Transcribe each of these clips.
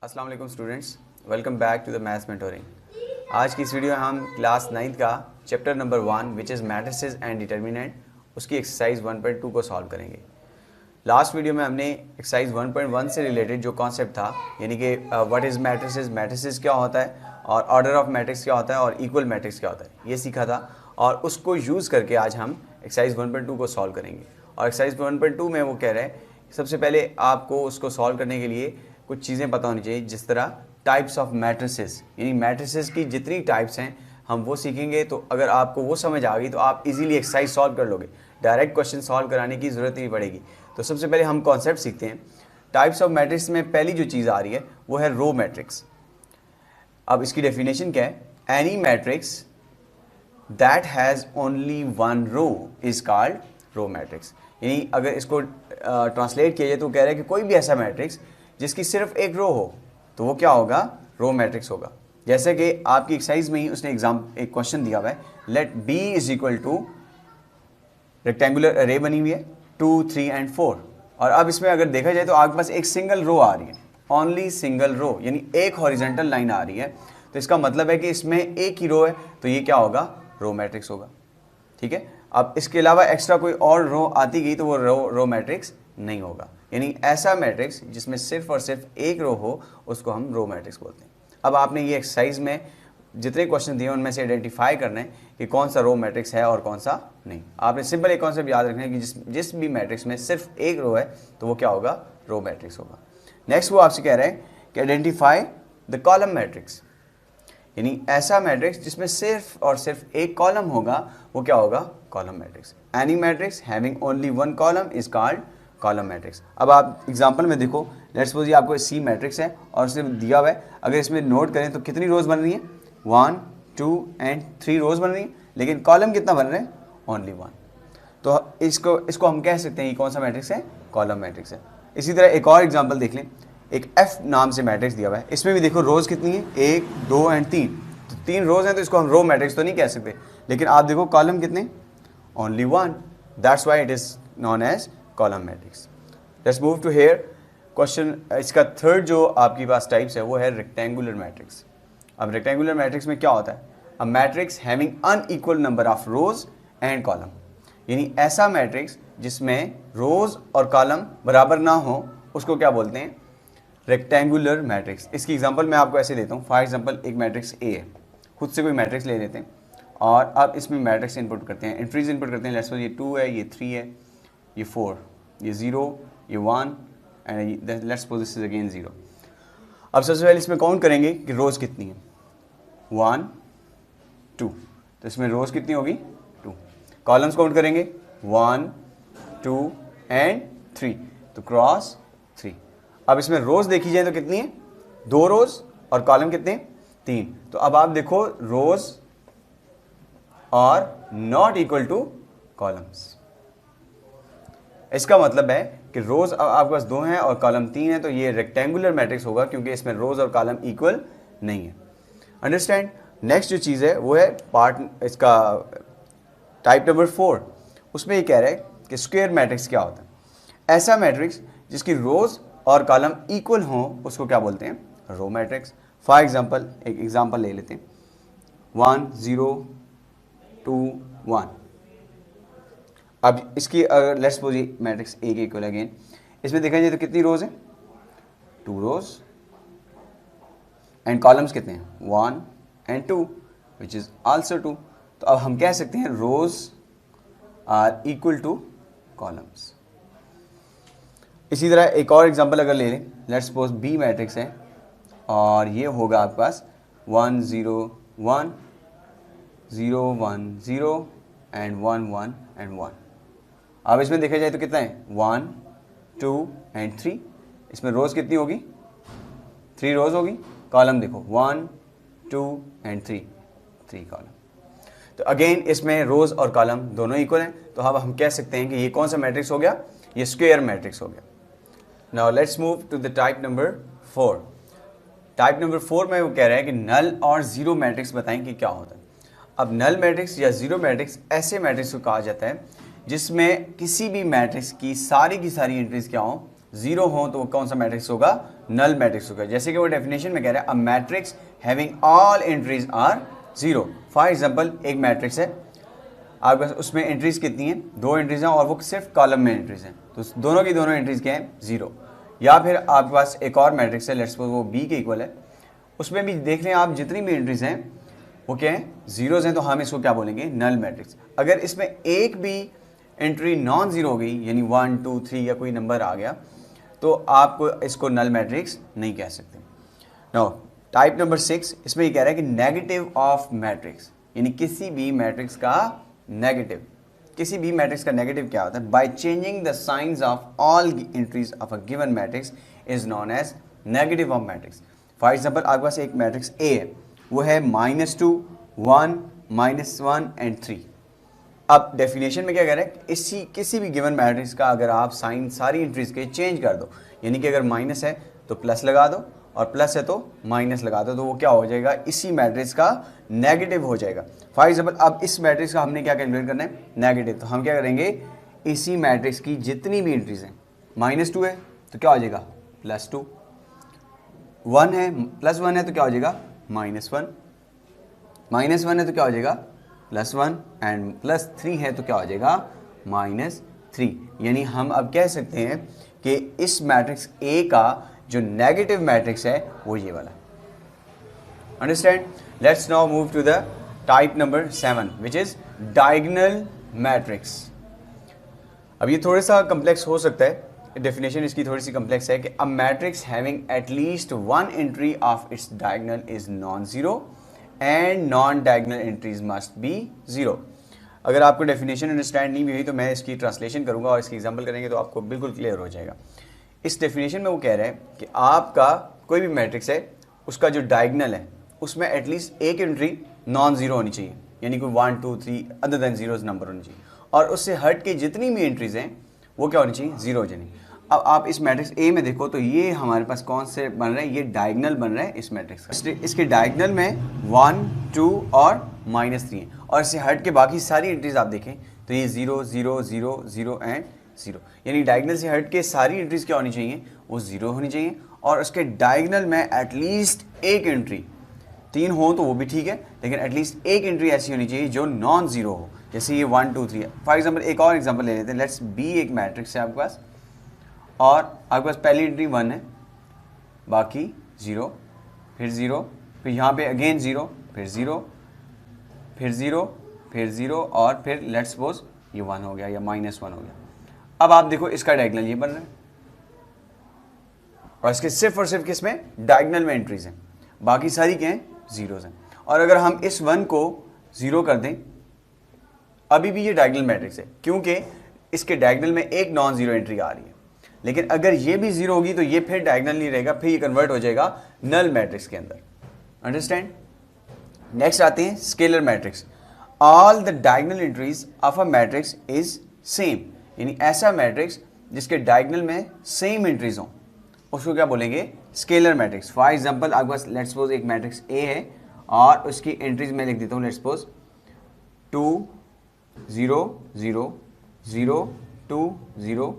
अस्सलाम वालेकुम students, welcome back to the maths mentoring. आज की इस वीडियो में हम क्लास 9th का chapter number 1 which is matrices and determinant उसकी एक्सरसाइज 1.2 को सॉल्व करेंगे। लास्ट वीडियो में हमने एक्सरसाइज 1.1 से रिलेटेड जो कॉन्सेप्ट था, यानी कि व्हाट इज़ मैट्रिसेस, मैट्रिसेस क्या होता है और ऑर्डर ऑफ मैट्रिक्स क्या होता है और इक्वल मैट्रिक्स क्या होता है, ये सीखा था। और उसको यूज़ करके आज हम एक्सरसाइज 1.2 को सॉल्व करेंगे। और एक्सरसाइज 1.2 में वो कह रहे हैं सबसे पहले आपको उसको सॉल्व करने के लिए कुछ चीज़ें पता होनी चाहिए, जिस तरह टाइप्स ऑफ मैट्रिसेस, यानी मैट्रिसेस की जितनी टाइप्स हैं हम वो सीखेंगे। तो अगर आपको वो समझ आ गई तो आप इजीली एक्सरसाइज सॉल्व कर लोगे, डायरेक्ट क्वेश्चन सॉल्व कराने की ज़रूरत नहीं पड़ेगी। तो सबसे पहले हम कॉन्सेप्ट सीखते हैं। टाइप्स ऑफ मैट्रिक्स में पहली जो चीज़ आ रही है वो है रो मैट्रिक्स। अब इसकी डेफिनेशन क्या है? Any matrix that has only one row is called row matrix. यानी अगर इसको ट्रांसलेट किया जाए तो कह रहे हैं कि कोई भी ऐसा मैट्रिक्स जिसकी सिर्फ एक रो हो तो वो क्या होगा? रो मैट्रिक्स होगा। जैसे कि आपकी एक्सरसाइज में ही उसने एक क्वेश्चन दिया हुआ है, let B is equal to rectangular array बनी हुई है 2, 3 एंड 4। और अब इसमें अगर देखा जाए तो आपके पास एक सिंगल रो आ रही है, ओनली सिंगल रो, यानी एक हॉरिजॉन्टल लाइन आ रही है। तो इसका मतलब है कि इसमें एक ही रो है, तो ये क्या होगा? रो मैट्रिक्स होगा। ठीक है। अब इसके अलावा एक्स्ट्रा कोई और रो आती गई तो वो रो मैट्रिक्स नहीं होगा। यानी ऐसा मैट्रिक्स जिसमें सिर्फ और सिर्फ एक रो हो उसको हम रो मैट्रिक्स बोलते हैं। अब आपने ये एक्सरसाइज में जितने क्वेश्चन दिए उनमें से आइडेंटिफाई करना है कि कौन सा रो मैट्रिक्स है और कौन सा नहीं। आपने सिंपल एक कॉन्सेप्ट याद रखना है कि जिस भी मैट्रिक्स में सिर्फ एक रो है तो वो क्या होगा? रो मैट्रिक्स होगा। नेक्स्ट वो आपसे कह रहे हैं कि आइडेंटिफाई द कॉलम मैट्रिक्स, यानी ऐसा मैट्रिक्स जिसमें सिर्फ और सिर्फ एक कॉलम होगा वो क्या होगा? Column matrix. Any matrix having only one column is called column matrix. अब आप एग्जांपल में देखो, लेट्स सपोज ये आपको सी मैट्रिक्स है और उसमें दिया हुआ है, अगर इसमें नोट करें तो कितनी रोज बन रही है? 1, 2 एंड 3 रोज बन रही है, लेकिन कॉलम कितना बन रहे हैं? ओनली 1। तो इसको हम कह सकते हैं ये कौन सा मैट्रिक्स है? कॉलम मैट्रिक्स है। इसी तरह एक और एग्जाम्पल देख लें, एक एफ नाम से मैट्रिक्स दिया हुआ है, इसमें भी देखो रोज कितनी है? 1, 2 एंड 3। तो 3 रोज हैं तो इसको हम रो मैट्रिक्स तो नहीं कह सकते, लेकिन आप देखो कॉलम कितने? Only 1, that's why it is known as column matrix. Let's move to here question. इसका थर्ड जो आपके पास टाइप्स है वो है रेक्टेंगुलर मैट्रिक्स। अब रेक्टेंगुलर मैट्रिक्स में क्या होता है? A matrix having unequal number of rows and column, यानी ऐसा मैट्रिक्स जिसमें रोज और कॉलम बराबर ना हो उसको क्या बोलते हैं? Rectangular matrix. इसकी एग्जांपल मैं आपको ऐसे देता हूँ। फॉर एग्जांपल एक मैट्रिक्स ए है, खुद से कोई मैट्रिक्स ले लेते हैं और अब इसमें मैट्रिक्स इनपुट करते हैं, एंट्रीज इनपुट करते हैं। लेट्स सपोज ये 2 है, ये 3 है, ये 4, ये 0, ये 1 and let's suppose this is again 0। अब सबसे पहले इसमें काउंट करेंगे कि रोज कितनी है। 1, 2, तो इसमें रोज कितनी होगी? 2। कॉलम्स काउंट करेंगे 1, 2 एंड 3, तो क्रॉस 3। अब इसमें रोज देखी जाए तो कितनी है? 2 रोज और कॉलम कितने? 3। तो अब आप देखो रोज और नॉट इक्वल टू कॉलम्स। इसका मतलब है कि रोज आपके पास 2 हैं और कॉलम 3 है, तो ये रेक्टेंगुलर मैट्रिक्स होगा क्योंकि इसमें रोज और कॉलम इक्वल नहीं है। अंडरस्टैंड? नेक्स्ट जो चीज़ है वो है पार्ट इसका टाइप नंबर 4। उसमें ये कह रहा है कि स्क्वायर मैट्रिक्स क्या होता है? ऐसा मैट्रिक्स जिसकी रोज और कॉलम इक्वल हों उसको क्या बोलते हैं? Row matrix. फॉर एग्जांपल एक एग्जांपल ले लेते हैं, 1, 0, 2, 1। अब इसकी अगर लेट्स सपोज ये मैट्रिक्स ए के इक्वल अगेन, इसमें देखा जाए तो कितनी रोज है? 2 रोज एंड कॉलम्स कितने हैं? 1 एंड 2 विच इज आल्सो 2। तो अब हम कह सकते हैं रोज आर इक्वल टू कॉलम्स। इसी तरह एक और एग्जांपल अगर ले लें, लेट्स सपोज बी मैट्रिक्स है और ये होगा आपके पास 1, 0, 1, 0, 1, 0 एंड 1, 1 एंड 1। अब इसमें देखा जाए तो कितना है? 1, 2 एंड 3। इसमें रोज कितनी होगी? 3 रोज होगी। कॉलम देखो 1, 2 एंड 3 कॉलम। तो अगेन इसमें रोज और कॉलम दोनों इक्वल हैं, तो अब हम कह सकते हैं कि ये कौन सा मैट्रिक्स हो गया? ये स्क्वायर मैट्रिक्स हो गया। Now let's move to the type number 4। Type number 4 में वो कह रहा है कि नल और जीरो मैट्रिक्स बताएं कि क्या होता है। अब नल मैट्रिक्स या जीरो मैट्रिक्स ऐसे मैट्रिक्स को कहा जाता है जिसमें किसी भी मैट्रिक्स की सारी एंट्रीज क्या हो? जीरो हो तो वो कौन सा मैट्रिक्स होगा, नल मैट्रिक्स होगा। जैसे कि वो डेफिनेशन में कह रहा है, a matrix having all entries are zero. For example एक मैट्रिक्स है, आपके पास उसमें एंट्रीज कितनी हैं, 2 एंट्रीज हैं और वो सिर्फ कॉलम में एंट्रीज हैं, तो दोनों की दोनों एंट्रीज क्या है, जीरो। या फिर आपके पास एक और मैट्रिक्स है, लेट्स सपोज वो बी के इक्वल है, उसमें भी देख लें आप जितनी भी एंट्रीज हैं वो क्या है, जीरोज हैं, तो हम इसको क्या बोलेंगे, नल मैट्रिक्स। अगर इसमें एक भी एंट्री नॉन जीरो हो गई, यानी 1 2 3 या कोई नंबर आ गया, तो आप इसको नल मैट्रिक्स नहीं कह सकते। नो टाइप नंबर 6, इसमें ये कह रहा है कि नेगेटिव ऑफ मैट्रिक्स, यानी किसी भी मैट्रिक्स का नेगेटिव। किसी भी मैट्रिक्स का नेगेटिव क्या होता है, by changing the signs of all entries of a given matrix is known as negative of matrix. For example आपके पास एक मैट्रिक्स ए है, वो है -2 1 -1 एंड 3। अब डेफिनेशन में क्या कह रहा है, इसी किसी भी गिवन मैट्रिक्स का अगर आप साइन सारी एंट्रीज के चेंज कर दो, यानी कि अगर माइनस है तो प्लस लगा दो और प्लस है तो माइनस लगा दो, तो वो क्या हो जाएगा, इसी मैट्रिक्स का नेगेटिव हो जाएगा। फॉर एग्जाम्पल अब इस मैट्रिक्स का हमने क्या कैलकुलेट करना है, नेगेटिव, तो हम क्या करेंगे, इसी मैट्रिक्स की जितनी भी एंट्रीज हैं, -2 है तो क्या हो जाएगा, +2, 1 है +1 है तो क्या हो जाएगा, -1, -1 है तो क्या हो जाएगा, +1 एंड +3 है तो क्या हो जाएगा, -3। यानी हम अब कह सकते हैं कि इस मैट्रिक्स ए का जो नेगेटिव मैट्रिक्स है वो ये वाला। Understand? Let's now move to the type number 7 which is diagonal matrix. अब ये थोड़ा सा कम्प्लेक्स हो सकता है, डेफिनेशन इसकी थोड़ी सी कम्प्लेक्स है कि अ matrix having at least 1 entry of its diagonal is non zero and non diagonal entries must be zero. अगर आपको डेफिनेशन अंडरस्टैंड नहीं हुई तो मैं इसकी ट्रांसलेशन करूंगा और इसकी एग्जांपल करेंगे तो आपको बिल्कुल क्लियर हो जाएगा। इस डेफिनेशन में वो कह रहे हैं कि आपका कोई भी मैट्रिक्स है, उसका जो डायगोनल है उसमें एटलीस्ट एक एंट्री नॉन जीरो होनी चाहिए, यानी कोई 1 2 3 अदर देन जीरोज नंबर होनी चाहिए, और उससे हट के जितनी भी एंट्रीज हैं वो क्या होनी चाहिए, जीरो हो जानी। अब आप इस मैट्रिक्स ए में देखो तो ये हमारे पास कौन से बन रहे हैं, ये डायगोनल बन रहा है इस मैट्रिक्स का। इसके डायगोनल में 1 2 और -3 है, और इससे हट के बाकी सारी एंट्रीज आप देखें तो ये 0 0 0 0 एंड 0, यानी डायगोनल से हट के सारी एंट्रीज क्या होनी चाहिए, वो 0 होनी चाहिए, और उसके डायगोनल में एटलीस्ट एक एंट्री, 3 हो तो वो भी ठीक है, लेकिन एटलीस्ट एक एंट्री ऐसी होनी चाहिए जो नॉन जीरो हो, जैसे ये 1 2 3 है। फॉर एग्जाम्पल एक और एग्जाम्पल ले लेते हैं, लेट्स बी एक मैट्रिक्स है आपके पास, और आपके पास पहली एंट्री 1 है, बाकी 0, फिर 0, फिर यहाँ पे अगेन 0, फिर 0, फिर 0, फिर 0, और फिर लेट्स सपोज ये 1 हो गया या -1 हो गया। अब आप देखो इसका डायगोनल ये बन रहा है, और इसके सिर्फ और सिर्फ किसमें, डायगोनल में एंट्रीज हैं, बाकी सारी क्या हैं, जीरोज हैं। और अगर हम इस 1 को 0 कर दें, अभी भी ये डायगोनल मैट्रिक्स है, क्योंकि इसके डायगोनल में एक नॉन जीरो एंट्री आ रही है। लेकिन अगर ये भी 0 होगी तो ये फिर डायगोनल नहीं रहेगा, फिर ये कन्वर्ट हो जाएगा नल मैट्रिक्स के अंदर। अंडरस्टैंड? नेक्स्ट आते हैं scalar matrix. All the diagonal entries of a matrix is same, यानी ऐसा मैट्रिक्स जिसके डायगोनल में सेम एंट्रीज हों उसको क्या बोलेंगे, स्केलर मैट्रिक्स। फॉर एग्जांपल आपके पास लेट्स सपोज एक मैट्रिक्स ए है और उसकी एंट्रीज मैं लिख देता हूँ, लेट्स सपोज 2 0 0 0 2 0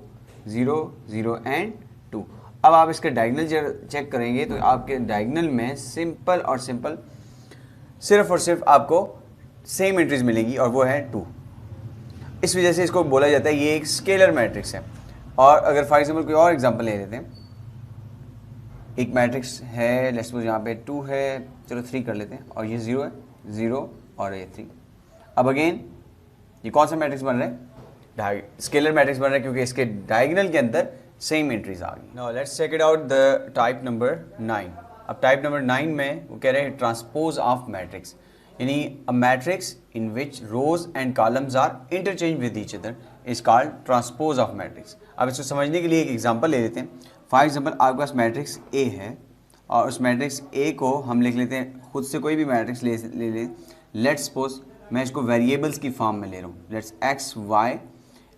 0 0 एंड 2। अब आप इसका डायगोनल चेक करेंगे तो आपके डायगोनल में सिंपल और सिंपल सिर्फ और सिर्फ आपको सेम एंट्रीज मिलेंगी, और वो है 2। इस वजह से इसको बोला जाता है ये एक स्केलर मैट्रिक्स है। और अगर फॉर एग्जांपल कोई और एग्जांपल ले लेते हैं, एक मैट्रिक्स है लेट्स सपोज यहाँ पे 2 है, चलो 3 कर लेते हैं, और ये 0 है, 0 और ये 3। अब अगेन ये कौन सा मैट्रिक्स बन रहा है, स्केलर मैट्रिक्स बन रहा है, क्योंकि इसके डायगोनल के अंदर सेम एंट्रीज आ गई। Now let's check it out the type number 9। अब टाइप नंबर 9 में वो कह रहे हैं ट्रांसपोज ऑफ मैट्रिक्स, यानी a matrix in which rows and columns are interchange with each other is called transpose of matrix. अब इसको समझने के लिए एक एग्जांपल ले लेते हैं। फॉर एग्जांपल आपके पास मैट्रिक्स ए है, और उस मैट्रिक्स ए को हम लिख लेते हैं, खुद से कोई भी मैट्रिक्स ले लेट्स सपोज मैं इसको वेरिएबल्स की फॉर्म में ले रहा हूँ, let's x y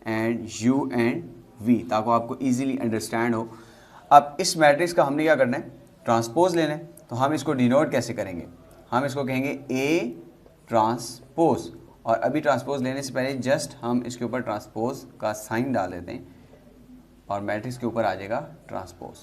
and u and v, ताकि आपको इजीली अंडरस्टैंड हो। अब इस मैट्रिक्स का हमने क्या करना है, ट्रांसपोज लेना है, तो हम इसको डिनोट कैसे करेंगे, हम इसको कहेंगे a ट्रांसपोज, और अभी ट्रांसपोज लेने से पहले जस्ट हम इसके ऊपर ट्रांसपोज का साइन डाल देते हैं, और मैट्रिक्स के ऊपर आ जाएगा ट्रांसपोज।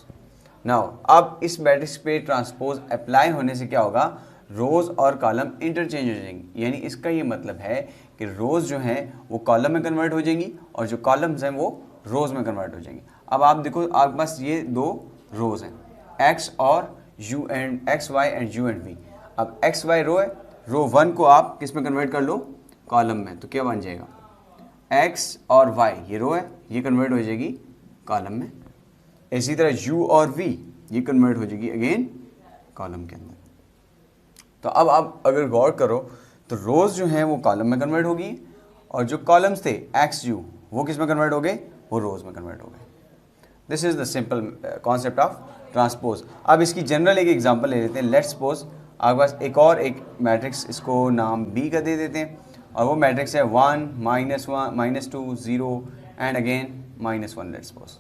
नाउ अब इस मैट्रिक्स पे ट्रांसपोज अप्लाई होने से क्या होगा, रोज और कॉलम इंटरचेंज हो जाएंगी। यानी इसका ये मतलब है कि रोज जो हैं वो कॉलम में कन्वर्ट हो जाएंगी और जो कॉलम्स हैं वो रोज में कन्वर्ट हो जाएंगी। अब आप देखो आपके पास ये दो रोज हैं, एक्स और U and X Y and U and V. अब एक्स वाई रो है, रो 1 को आप किस में कन्वर्ट कर लो, कॉलम में, तो क्या बन जाएगा, एक्स और वाई ये रो है, ये कन्वर्ट हो जाएगी कॉलम में। इसी तरह u और v ये कन्वर्ट हो जाएगी अगेन कॉलम के अंदर। तो अब आप अगर गौर करो तो रोज जो हैं वो कॉलम में कन्वर्ट होगी और जो कॉलम्स थे एक्स यू वो किस में कन्वर्ट हो गए, वो रोज में कन्वर्ट हो गए। This is the simple concept of transpose. अब इसकी जनरल एक एग्जांपल ले लेते हैं। लेट्स सपोज आपके पास एक मैट्रिक्स, इसको नाम b का दे देते हैं और वो मैट्रिक्स है 1 -1 -2 0 एंड अगेन -1। लेट्स सपोज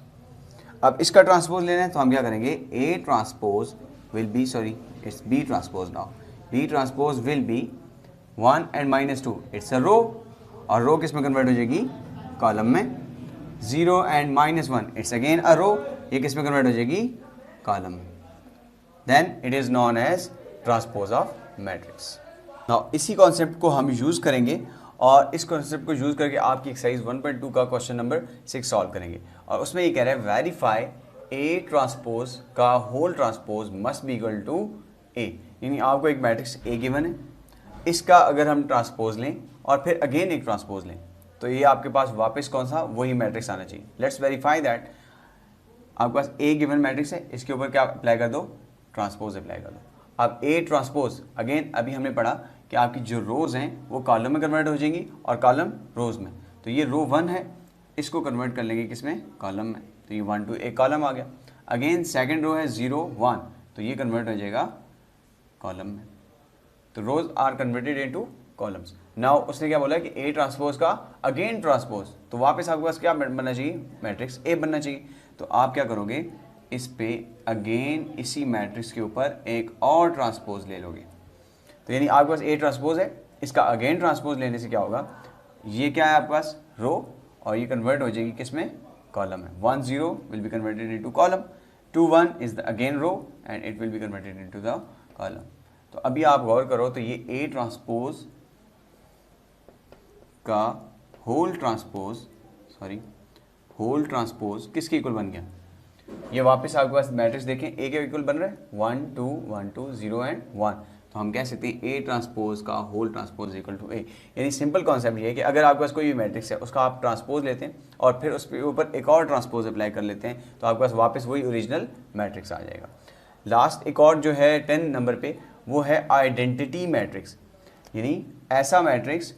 अब इसका ट्रांसपोज लेना है तो हम क्या करेंगे, A transpose will be, sorry it's B transpose now, B transpose will be 1 and -2 it's a row और रो किस में कन्वर्ट हो जाएगी, कॉलम में। 0 and -1 it's again a row, ये किस में कन्वर्ट हो जाएगी, कॉलम में। Then it is known as transpose of matrix. Now इसी कॉन्सेप्ट को हम यूज़ करेंगे और इस कॉन्सेप्ट को यूज़ करके आपकी एक्सरसाइज 1.2 का क्वेश्चन नंबर 6 सॉल्व करेंगे। और उसमें ये कह रहा है वेरीफाई ए ट्रांसपोज का whole transpose must be equal to A. यानी आपको एक मैट्रिक्स ए गिवन है, इसका अगर हम ट्रांसपोज लें और फिर अगेन एक ट्रांसपोज लें तो ये आपके पास वापस कौन सा, वही मैट्रिक्स आना चाहिए। Let's verify that. आपके पास ए गिवन मैट्रिक्स है, इसके ऊपर क्या अप्लाई कर दो, ट्रांसपोज अप्लाई कर दो। अब ए ट्रांसपोज अगेन अभी हमने पढ़ा कि आपकी जो रोज हैं वो कॉलम में कन्वर्ट हो जाएंगी और कॉलम रोज में। तो ये रो 1 है, इसको कन्वर्ट कर लेंगे किसमें, कॉलम में। तो ये 1 2 एक कॉलम आ गया। अगेन सेकंड रो है 0 1, तो ये कन्वर्ट हो जाएगा कॉलम में। तो rows are converted into columns. Now उसने क्या बोला कि ए ट्रांसपोज का अगेन ट्रांसपोज, तो वापस आपके पास क्या बनना चाहिए, मैट्रिक्स ए बनना चाहिए। तो आप क्या करोगे, इस पे अगेन इसी मैट्रिक्स के ऊपर एक और ट्रांसपोज ले लोगे। तो यानी आपके पास ए ट्रांसपोज है, इसका अगेन ट्रांसपोज लेने से क्या होगा, ये क्या है आपके पास रो और ये कन्वर्ट हो जाएगी किसमें, कॉलम में। 1 0 will be converted into column, 2 1 is the again row and it will be converted into the column. तो अभी आप गौर करो तो ये ए ट्रांसपोज का होल ट्रांसपोज किसके इक्वल बन गया, ये वापस आपके पास मैट्रिक्स देखें ए के इक्वल बन रहा है 1 2 1 2 0 एंड 1। तो हम कह सकते हैं ए ट्रांसपोज का whole transpose equal to A. यानी सिंपल कॉन्सेप्ट ये है कि अगर आपके पास कोई भी मैट्रिक्स है उसका आप ट्रांसपोज लेते हैं और फिर उसके ऊपर एक और ट्रांसपोज अप्लाई कर लेते हैं तो आपके पास वापस वही ओरिजिनल मैट्रिक्स आ जाएगा। लास्ट एक और जो है 10 नंबर पे वो है आइडेंटिटी मैट्रिक्स। यानी ऐसा मैट्रिक्स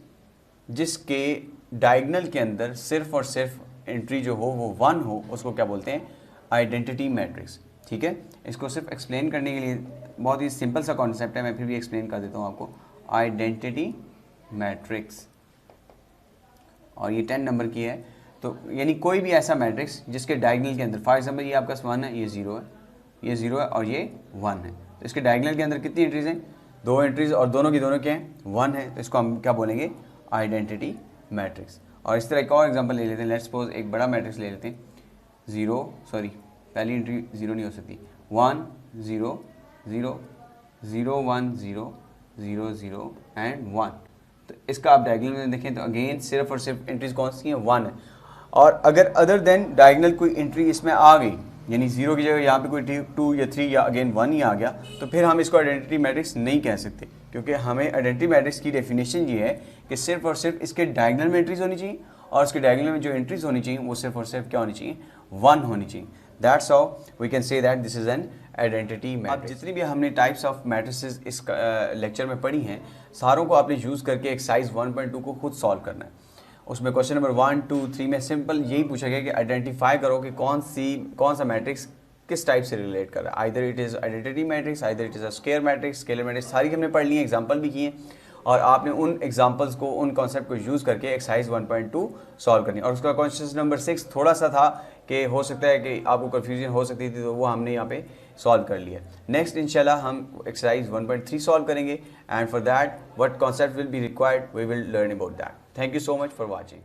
जिसके डायगोनल के अंदर सिर्फ और सिर्फ एंट्री जो हो वो 1 हो, उसको क्या बोलते हैं, आइडेंटिटी मैट्रिक्स। ठीक है, इसको सिर्फ एक्सप्लेन करने के लिए बहुत ही सिंपल सा कॉन्सेप्ट है, मैं फिर भी एक्सप्लेन कर देता हूँ आपको। आइडेंटिटी मैट्रिक्स और ये 10 नंबर की है। तो यानी कोई भी ऐसा मैट्रिक्स जिसके डायगोनल के अंदर, फॉर एग्जांपल ये आपका 1 है, ये 0 है, ये 0 है और ये 1 है। तो इसके डायगोनल के अंदर कितनी एंट्रीज हैं, 2 एंट्रीज और दोनों की दोनों क्या हैं, 1 है। तो इसको हम क्या बोलेंगे, आइडेंटिटी मैट्रिक्स। और इस तरह एक और एग्जांपल ले लेते हैं। लेट्स सपोज एक बड़ा मैट्रिक्स ले लेते हैं, 0 सॉरी पहली एंट्री 0 नहीं हो सकती, 1 0 0 0 1 0 0 0 एंड 1। तो इसका आप डायगोनल में देखें तो अगेन सिर्फ और सिर्फ एंट्रीज कौन सी हैं, 1 है। और अगर अदर देन डायगोनल कोई एंट्री इसमें आ गई, यानी 0 की जगह यहाँ पे कोई 2 या 3 या अगेन 1 ही आ गया, तो फिर हम इसको आइडेंटिटी मैट्रिक्स नहीं कह सकते, क्योंकि हमें आइडेंटिटी मैट्रिक्स की डेफिनेशन ये है कि सिर्फ और सिर्फ इसके डायगोनल में एंट्रीज होनी चाहिए और उसके डायगोनल में जो एंट्रीज होनी चाहिए वो सिर्फ और सिर्फ क्या होनी चाहिए, 1 होनी चाहिए। That's how we can say that this is an identity matrix. अब जितनी भी हमने टाइप्स ऑफ मैट्रिसेस इस लेक्चर में पढ़ी हैं, सारों को आपने यूज़ करके एक्सरसाइज 1.2 को खुद सॉल्व करना है। उसमें क्वेश्चन नंबर 1 2 3 में सिंपल यही पूछा गया कि आइडेंटिफाई करो कि कौन सा मैट्रिक्स किस टाइप से रिलेट कर रहा है। Either it is identity matrix, either it is a square matrix, scalar matrix, सारी हमने पढ़ ली है, एग्जाम्पल भी किए और आपने उन एग्जाम्पल्स को, उन कॉन्सेप्ट को यूज़ करके एक्सरसाइज 1.2 सॉल्व करनी। और उसका क्वेश्चन नंबर 6 थोड़ा सा था कि हो सकता है कि आपको कन्फ्यूजन हो सकती थी, तो वो हमने यहाँ पे सॉल्व कर लिया। नेक्स्ट इंशाल्लाह हम एक्सरसाइज 1.3 सॉल्व करेंगे and for that what concept will be required we will learn about that. Thank you so much for watching.